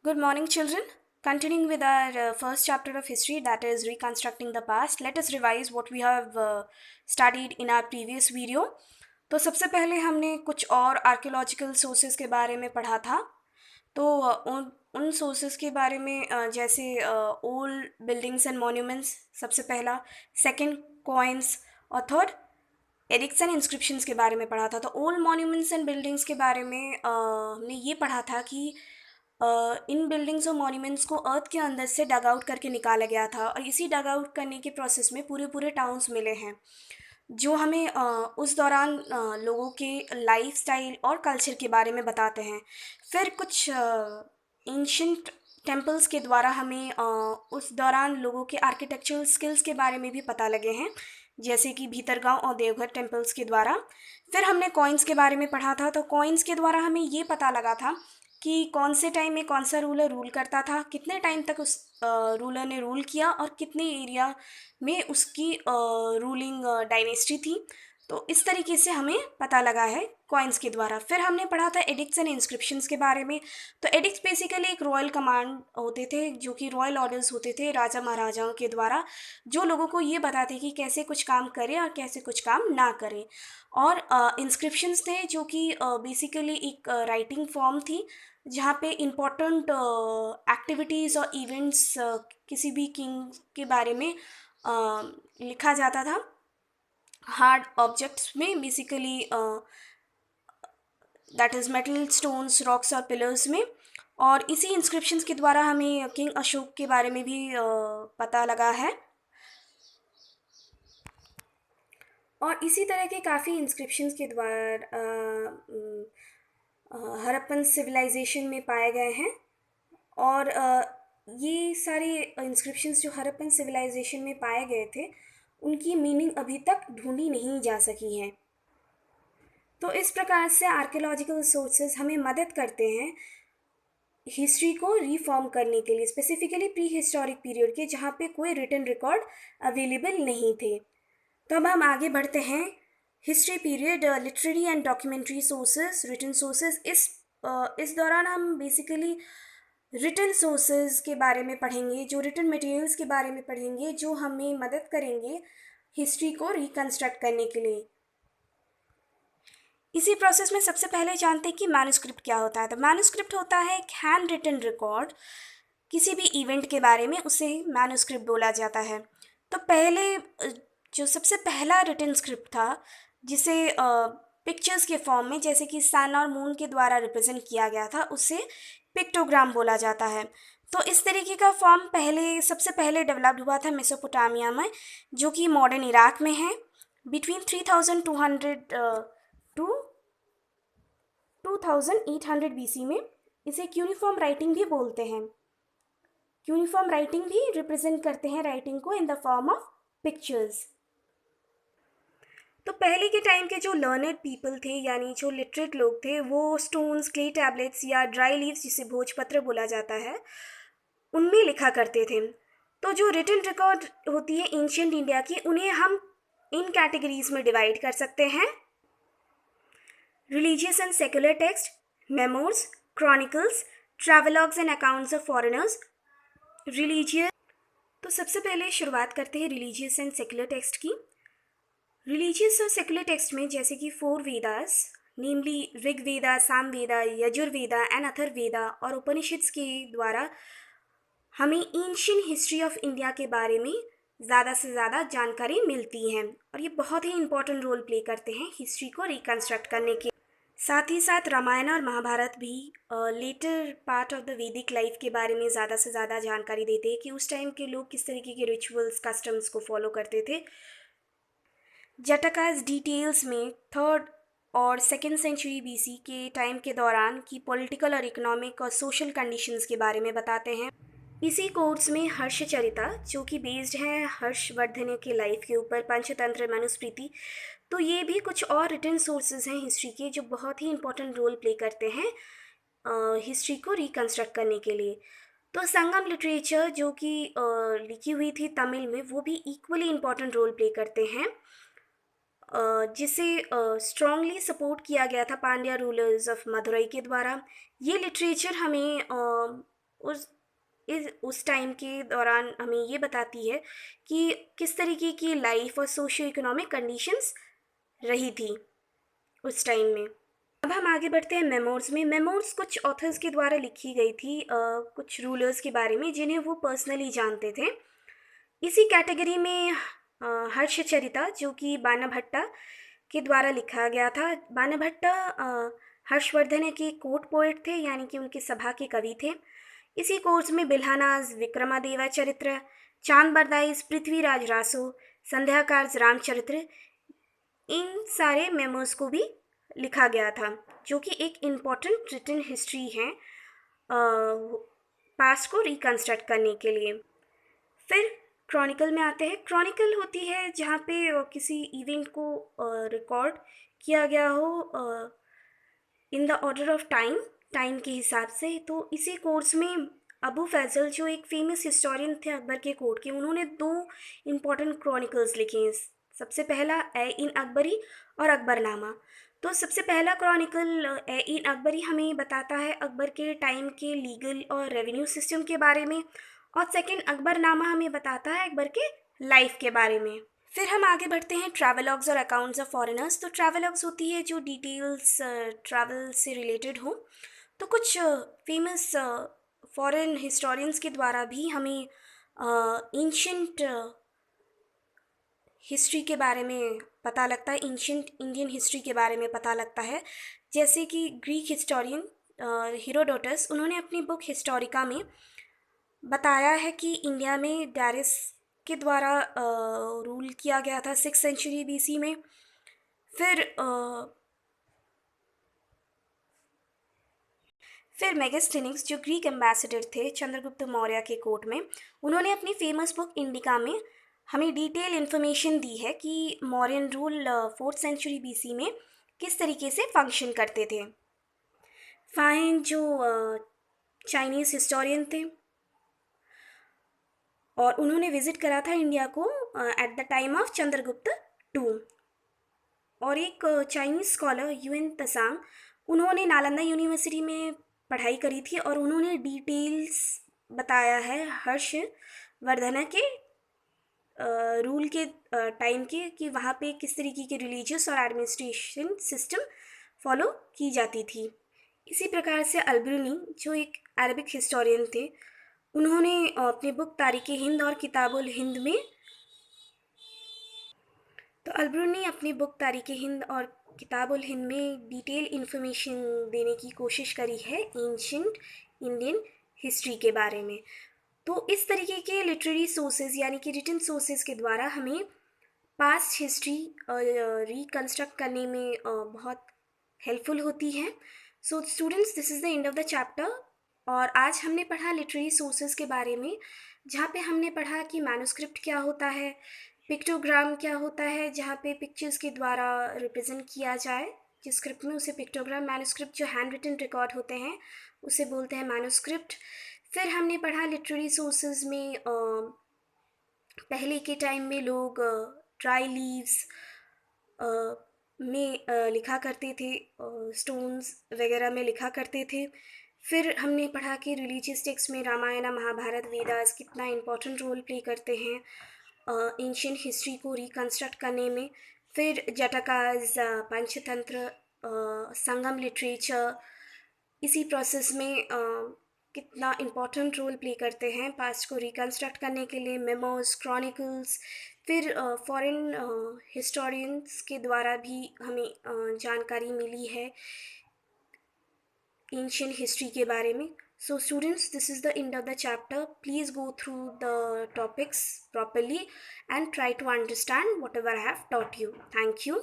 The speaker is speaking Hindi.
Good morning, children. Continuing with our first chapter of history, that is reconstructing the past, let us revise what we have studied in our previous video. तो सबसे पहले हमने कुछ और आर्कियोलॉजिकल सोर्सेज के बारे में पढ़ा था। तो उन उन सोर्सेज के बारे में जैसे ओल्ड बिल्डिंग्स एंड मॉन्यूमेंट्स सबसे पहला, सेकंड कॉइन्स और थर्ड एरिक्सन इंस्क्रिप्शंस के बारे में पढ़ा था। तो ओल्ड मॉन्यूमेंट्स एंड बिल्डिंग्स के बारे में हमने ये पढ़ा था कि इन बिल्डिंग्स और मॉन्यूमेंट्स को अर्थ के अंदर से डग आउट करके निकाला गया था और इसी डग आउट करने के प्रोसेस में पूरे पूरे टाउन्स मिले हैं जो हमें उस दौरान लोगों के लाइफस्टाइल और कल्चर के बारे में बताते हैं। फिर कुछ एंशंट टेम्पल्स के द्वारा हमें उस दौरान लोगों के आर्किटेक्चरल स्किल्स के बारे में भी पता लगे हैं, जैसे कि भीतरगांव और देवघर टेम्पल्स के द्वारा। फिर हमने कॉइन्स के बारे में पढ़ा था। तो कॉइन्स के द्वारा हमें ये पता लगा था कि कौन से टाइम में कौन सा रूलर रूल करता था, कितने टाइम तक उस रूलर ने रूल किया और कितने एरिया में उसकी रूलिंग डायनेस्टी थी। तो इस तरीके से हमें पता लगा है कॉइन्स के द्वारा। फिर हमने पढ़ा था एडिक्ट्स एंड इंस्क्रिप्शंस के बारे में। तो एडिक्ट्स बेसिकली एक रॉयल कमांड होते थे, जो कि रॉयल ऑर्डर्स होते थे राजा महाराजाओं के द्वारा, जो लोगों को ये बताते कि कैसे कुछ काम करें और कैसे कुछ काम ना करें। और इंस्क्रिप्शंस थे जो कि बेसिकली एक राइटिंग फॉर्म थी जहाँ पे इम्पोर्टेंट एक्टिविटीज़ और इवेंट्स किसी भी किंग के बारे में लिखा जाता था हार्ड ऑब्जेक्ट्स में, basically that is metal, stones, rocks और पिलर्स में। और इसी इंस्क्रिप्शंस के द्वारा हमें किंग अशोक के बारे में भी पता लगा है। और इसी तरह के काफ़ी इंस्क्रिप्शंस के द्वारा हड़प्पन सिविलाइजेशन में पाए गए हैं। और ये सारे इंस्क्रिप्शंस जो हड़प्पन सिविलाइजेशन में पाए गए थे उनकी मीनिंग अभी तक ढूंढी नहीं जा सकी हैं। तो इस प्रकार से आर्कियोलॉजिकल सोर्सेज हमें मदद करते हैं हिस्ट्री को रिफॉर्म करने के लिए, स्पेसिफिकली प्री हिस्टोरिक पीरियड के, जहाँ पे कोई रिटन रिकॉर्ड अवेलेबल नहीं थे। तो अब हम आगे बढ़ते हैं। History period, literary and documentary sources, written sources. इस दौरान हम बेसिकली रिटन सोर्सेज के बारे में पढ़ेंगे, जो रिटन मटेरियल्स के बारे में पढ़ेंगे जो हमें मदद करेंगे हिस्ट्री को रिकंस्ट्रक्ट करने के लिए। इसी प्रोसेस में सबसे पहले जानते हैं कि मैन्युस्क्रिप्ट क्या होता है। तो मैन्युस्क्रिप्ट होता है एक हैंड रिटन रिकॉर्ड किसी भी इवेंट के बारे में, उसे मैन्युस्क्रिप्ट बोला जाता है। तो पहले जो सबसे पहला रिटन स्क्रिप्ट था जिसे पिक्चर्स के फॉर्म में, जैसे कि सन और मून के द्वारा रिप्रेजेंट किया गया था, उसे पिक्टोग्राम बोला जाता है। तो इस तरीके का फॉर्म सबसे पहले डेवलप्ड हुआ था मेसोपोटामिया में, जो कि मॉडर्न इराक में है। बिटवीन 3200 टू 2800 BC में इसे क्यूनिफॉर्म राइटिंग भी बोलते हैं। क्यूनिफॉर्म राइटिंग भी रिप्रेजेंट करते हैं राइटिंग को in the form of pictures. तो पहले के टाइम के जो लर्नेड पीपल थे, यानी जो लिटरेट लोग थे, वो स्टोन्स, क्ले टैबलेट्स या ड्राई लीव्स, जिसे भोजपत्र बोला जाता है, उनमें लिखा करते थे। तो जो रिटन रिकॉर्ड होती है एंशियंट इंडिया की, उन्हें हम इन कैटेगरीज में डिवाइड कर सकते हैं: religious and secular text, memoirs, chronicles, travelogues and accounts of foreigners. Religious, तो सबसे पहले शुरुआत करते हैं रिलीजियस एंड सेक्युलर टेक्स्ट की। रिलीजियस और सेक्युलर टेक्स्ट में जैसे कि 4 वेदास, नेमली ऋग्वेदा, सामवेदा, यजुर्वेदा एंड अथर्ववेदा और उपनिषद्स के द्वारा हमें एंशियंट हिस्ट्री ऑफ इंडिया के बारे में ज़्यादा से ज़्यादा जानकारी मिलती है और ये बहुत ही इंपॉर्टेंट रोल प्ले करते हैं हिस्ट्री को रिकंस्ट्रक्ट करने के। साथ ही साथ रामायण और महाभारत भी लेटर पार्ट ऑफ द वैदिक लाइफ के बारे में ज़्यादा से ज़्यादा जानकारी देते हैं कि उस टाइम के लोग किस तरीके के रिचुअल्स, कस्टम्स को फॉलो करते थे। जटाकास डिटेल्स में 3rd और 2nd सेंचुरी BC के टाइम के दौरान की पॉलिटिकल और इकोनॉमिक और सोशल कंडीशंस के बारे में बताते हैं। इसी कोर्स में हर्षचरिता, जो कि बेस्ड है हर्षवर्धन के लाइफ के ऊपर, पंचतंत्र, मनुस्मृति। तो ये भी कुछ और रिटन सोर्सेज हैं हिस्ट्री के जो बहुत ही इंपॉर्टेंट रोल प्ले करते हैं हिस्ट्री को रिकंस्ट्रक्ट करने के लिए। तो संगम लिटरेचर, जो कि लिखी हुई थी तमिल में, वो भी इक्वली इंपॉर्टेंट रोल प्ले करते हैं, जिसे स्ट्रांगली सपोर्ट किया गया था पांड्या रूलर्स ऑफ मदुरई के द्वारा। ये लिटरेचर हमें उस टाइम के दौरान हमें ये बताती है कि किस तरीके की लाइफ और सोशियो इकोनॉमिक कंडीशंस रही थी उस टाइम में। अब हम आगे बढ़ते हैं मेमोर्स में। मेमोर्स कुछ ऑथर्स के द्वारा लिखी गई थी कुछ रूलर्स के बारे में जिन्हें वो पर्सनली जानते थे। इसी कैटेगरी में हर्षचरिता जो कि बाणभट्टा के द्वारा लिखा गया था। बाणभट्टा हर्षवर्धन के कोर्ट पोएट थे, यानी कि उनके सभा के कवि थे। इसी कोर्स में बिल्हानाज, विक्रमादेवा चरित्र, चांद बरदाइज, पृथ्वीराज रासो, संध्याकार्ज रामचरित्र, इन सारे मेमोर्स को भी लिखा गया था, जो कि एक इम्पॉर्टेंट रिटन हिस्ट्री है पास्ट को रिकंस्ट्रक्ट करने के लिए। फिर क्रॉनिकल में आते हैं। क्रॉनिकल होती है जहाँ पे किसी इवेंट को रिकॉर्ड किया गया हो in the order of time के हिसाब से। तो इसी कोर्स में अबू फैजल जो एक फेमस हिस्टोरियन थे अकबर के कोर्ट के, उन्होंने 2 इम्पॉर्टेंट क्रॉनिकल्स लिखे हैं। सबसे पहला ए इन अकबरी और अकबरनामा। तो सबसे पहला क्रॉनिकल ए इन अकबरी हमें बताता है अकबर के टाइम के लीगल और रेवेन्यू सिस्टम के बारे में, और सेकंड अकबरनामा हमें बताता है अकबर के लाइफ के बारे में। फिर हम आगे बढ़ते हैं ट्रैवलॉग्स और अकाउंट्स ऑफ फॉरेनर्स। तो ट्रैवलॉग्स होती है जो डिटेल्स ट्रैवल से रिलेटेड हो। तो कुछ फेमस फॉरेन हिस्टोरियंस के द्वारा भी हमें एंशंट हिस्ट्री के बारे में पता लगता है, एंशंट इंडियन हिस्ट्री के बारे में पता लगता है। जैसे कि ग्रीक हिस्टोरियन हेरोडोटस, उन्होंने अपनी बुक हिस्टोरिका में बताया है कि इंडिया में डारिस के द्वारा रूल किया गया था 6th सेंचुरी BC में। फिर मेगास्थनीज जो ग्रीक एम्बेसडर थे चंद्रगुप्त मौर्य के कोर्ट में, उन्होंने अपनी फेमस बुक इंडिका में हमें डिटेल इन्फॉर्मेशन दी है कि Mauryan rule 4th century BC में किस तरीके से फंक्शन करते थे। फाइन जो चाइनीज़ हिस्टोरियन थे और उन्होंने विज़िट करा था इंडिया को at the time of Chandragupta II। और एक चाइनीज़ स्कॉलर UN तसांग, उन्होंने नालंदा यूनिवर्सिटी में पढ़ाई करी थी और उन्होंने डिटेल्स बताया है हर्षवर्धन के रूल के टाइम के कि वहाँ पे किस तरीके के रिलीजियस और एडमिनिस्ट्रेशन सिस्टम फॉलो की जाती थी। इसी प्रकार से अल्बरूनी जो एक अरबिक हिस्टोरियन थे, उन्होंने अपनी बुक तारीख़ हिंद और किताबुल हिंद में अल्बरूनी अपनी बुक तारीख़ हिंद और किताबुल हिंद में डिटेल इन्फॉर्मेशन देने की कोशिश करी है एंशंट इंडियन हिस्ट्री के बारे में। तो इस तरीके के लिटरेरी सोर्सेज यानी कि रिटन सोर्सेज के द्वारा हमें पास्ट हिस्ट्री रिकंस्ट्रक्ट करने में बहुत हेल्पफुल होती है। So students, this is the end of the chapter. और आज हमने पढ़ा लिटरेरी सोर्सेज के बारे में, जहाँ पे हमने पढ़ा कि मैन्युस्क्रिप्ट क्या होता है, पिक्टोग्राम क्या होता है जहाँ पे पिक्चर्स के द्वारा रिप्रेजेंट किया जाए जिस स्क्रिप्ट में, उसे पिक्टोग्राम। मैन्युस्क्रिप्ट जो हैंड रिटन रिकॉर्ड होते हैं उसे बोलते हैं मैन्युस्क्रिप्ट। फिर हमने पढ़ा लिटरेरी सोर्सेज में पहले के टाइम में लोग ड्राई लीव्स में लिखा करते थे, स्टोन्स वगैरह में लिखा करते थे। फिर हमने पढ़ा कि रिलीजियस टेक्स्ट में रामायण, महाभारत, वेदास कितना इम्पोर्टेंट रोल प्ले करते हैं एंशियंट हिस्ट्री को रिकंस्ट्रक्ट करने में। फिर जटाकाज, पंचतंत्र, संगम लिटरेचर इसी प्रोसेस में कितना इम्पोर्टेंट रोल प्ले करते हैं पास्ट को रिकंस्ट्रक्ट करने के लिए। मेमोज, क्रॉनिकल्स, फिर फॉरेन हिस्टोरियंस के द्वारा भी हमें जानकारी मिली है एंशियंट हिस्ट्री के बारे में। So students, this is the end of the chapter. Please go through the topics properly and try to understand whatever I have taught you. Thank you.